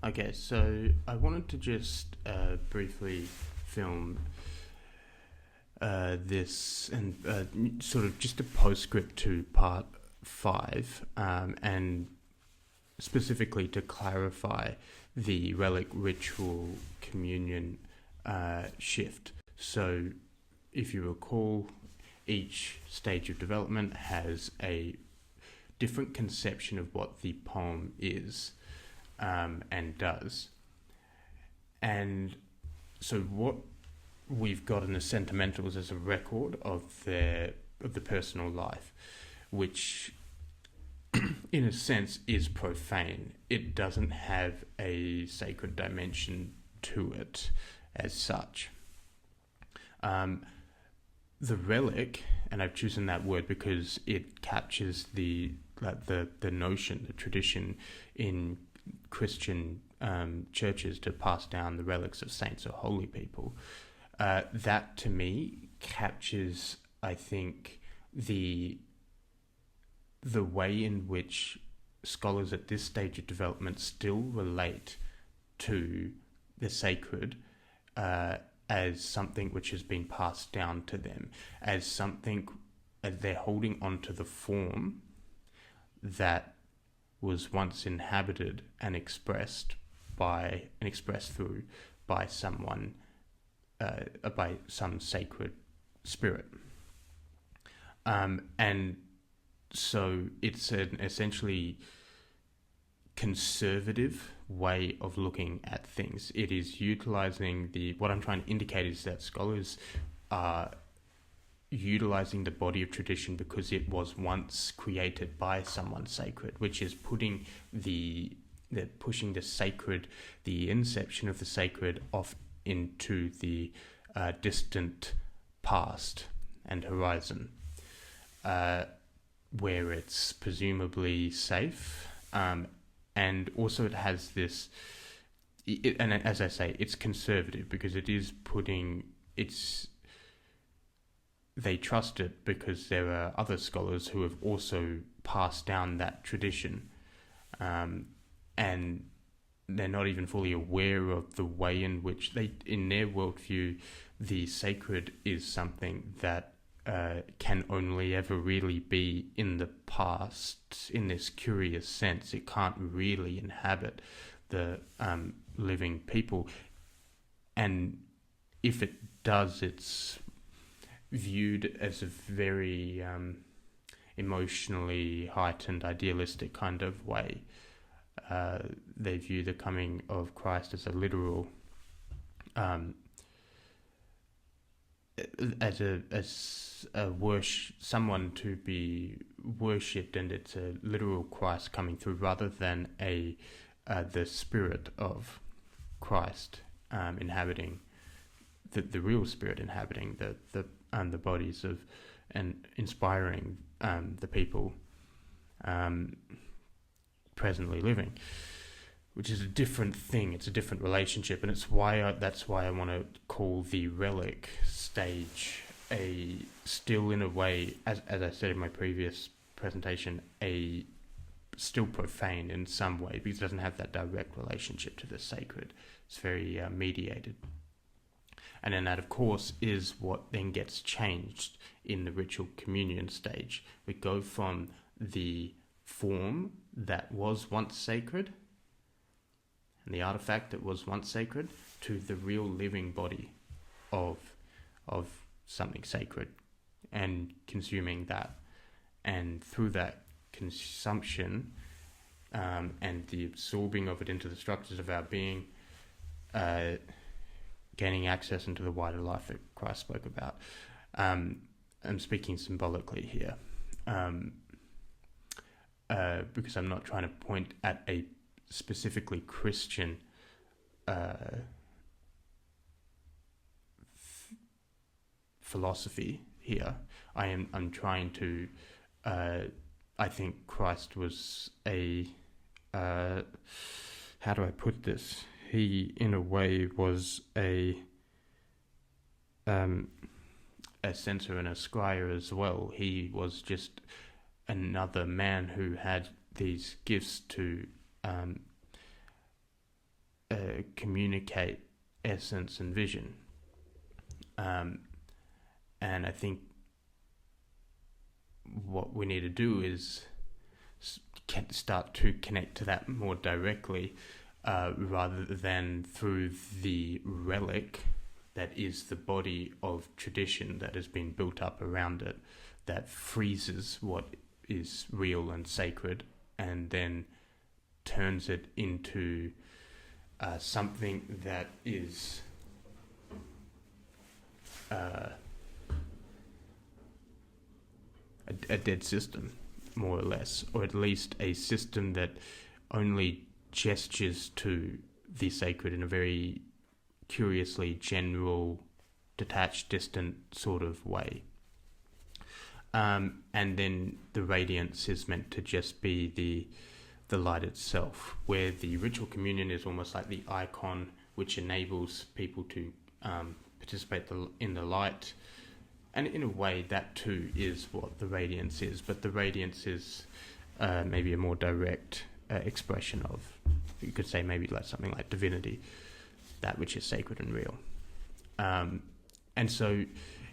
Okay, so I wanted to just briefly film this and sort of just a postscript to part 5, and specifically to clarify the Relic-Ritual Communion shift. So, if you recall, each stage of development has a different conception of what the poem is and does. And so what we've got in the sentimentals is a record of the personal life, which in a sense is profane. It doesn't have a sacred dimension to it as such. The relic, and I've chosen that word because it captures the notion, the tradition in Christian churches to pass down the relics of saints or holy people. That to me captures, I think, the way in which scholars at this stage of development still relate to the sacred as something which has been passed down to them, as something as they're holding onto the form that was once inhabited and expressed through by someone, by some sacred spirit. And so it's an essentially conservative way of looking at things. It is utilizing what I'm trying to indicate is that scholars are utilizing the body of tradition because it was once created by someone sacred, which is pushing the sacred, the inception of the sacred, off into the distant past and horizon, where it's presumably safe, and also it has this, and as I say, it's conservative because it is they trust it because there are other scholars who have also passed down that tradition, and they're not even fully aware of the way in which in their worldview, the sacred is something that can only ever really be in the past. In this curious sense, it can't really inhabit the living people, and if it does, it's viewed as a very emotionally heightened, idealistic kind of way. They view the coming of Christ as a literal, someone to be worshipped, and it's a literal Christ coming through rather than the spirit of Christ inhabiting the real spirit inhabiting the bodies of and inspiring the people presently living, which is a different thing. It's a different relationship, and that's why I want to call the relic stage still in a way, as I said in my previous presentation, still profane in some way, because it doesn't have that direct relationship to the sacred. It's very mediated. And then that, of course, is what then gets changed in the ritual communion stage. We go from the form that was once sacred and the artifact that was once sacred to the real living body of something sacred, and consuming that. And through that consumption and the absorbing of it into the structures of our being, gaining access into the wider life that Christ spoke about. I'm speaking symbolically here, because I'm not trying to point at a specifically Christian philosophy here. I'm trying to. I think Christ was how do I put this? He, in a way, was a censor and a scryer as well. He was just another man who had these gifts to communicate essence and vision. And I think what we need to do is start to connect to that more directly, rather than through the relic that is the body of tradition that has been built up around it, that freezes what is real and sacred and then turns it into something that is a dead system, more or less, or at least a system that only gestures to the sacred in a very curiously general, detached, distant sort of way. And then the radiance is meant to just be the light itself, where the ritual communion is almost like the icon which enables people to participate in the light. And in a way, that too is what the radiance is, but the radiance is maybe a more direct expression of, you could say maybe like something like divinity, that which is sacred and real. And so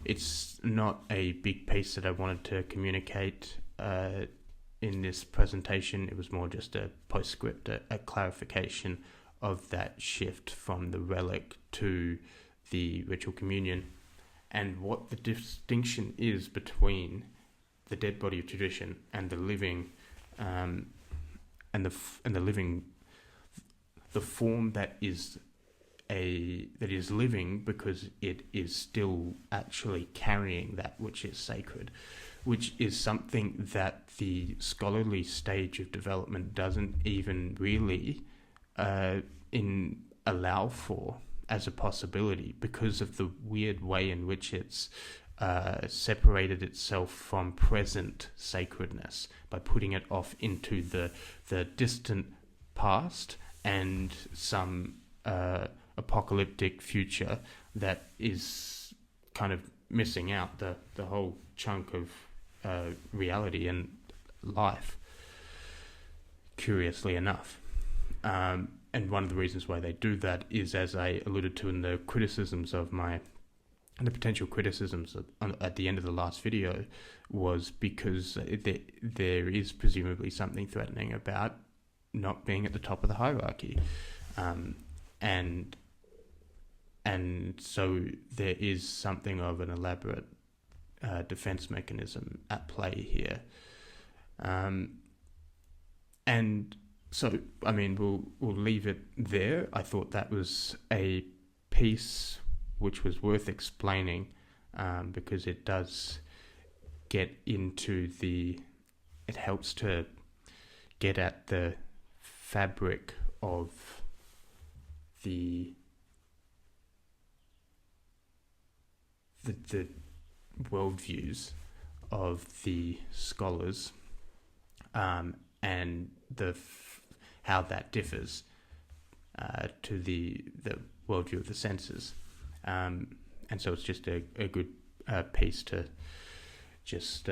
it's not a big piece that I wanted to communicate in this presentation. It was more just a postscript, a clarification of that shift from the relic to the ritual communion, and what the distinction is between the dead body of tradition and the living, and the living, the form that is living because it is still actually carrying that which is sacred, which is something that the scholarly stage of development doesn't even really allow for as a possibility, because of the weird way in which it's separated itself from present sacredness by putting it off into the distant past and some apocalyptic future that is kind of missing out the whole chunk of reality and life, curiously enough. And one of the reasons why they do that is, as I alluded to in the criticisms of the potential criticisms at the end of the last video, was because there is presumably something threatening about not being at the top of the hierarchy. And so there is something of an elaborate defense mechanism at play here. And so, I mean, we'll leave it there. I thought that was a piece which was worth explaining, because it does get into it helps to get at the fabric of the worldviews of the scholars, and how that differs to the worldview of the senses. And so it's just a good piece to just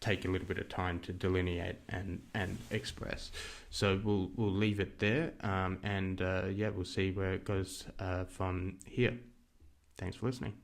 take a little bit of time to delineate and express. So we'll leave it there, and we'll see where it goes from here. Thanks for listening.